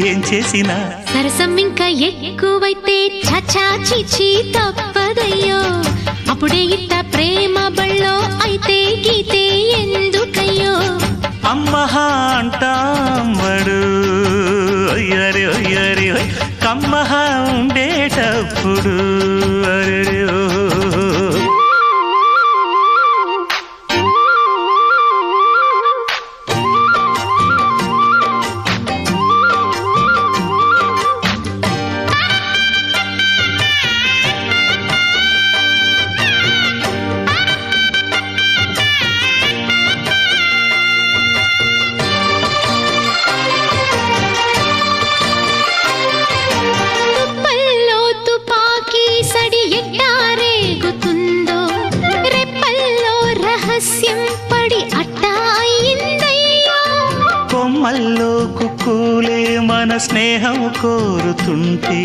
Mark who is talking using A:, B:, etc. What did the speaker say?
A: ఏం చేసినా
B: సరసం ఇంకా ఎక్కువైతే చచా చిచి తప్పదయ్యో అప్పుడే ఇట్ట ప్రేమ బళ్ళో అయితే గీతే ఎందుకయ్యో
A: అమ్మహా అంటామడు అయ్యరే అయ్యరే కమ్మహా ఉండేటప్పుడు అరే కొమ్మల్లో కుక్కూలే మన స్నేహం కోరుతుంటే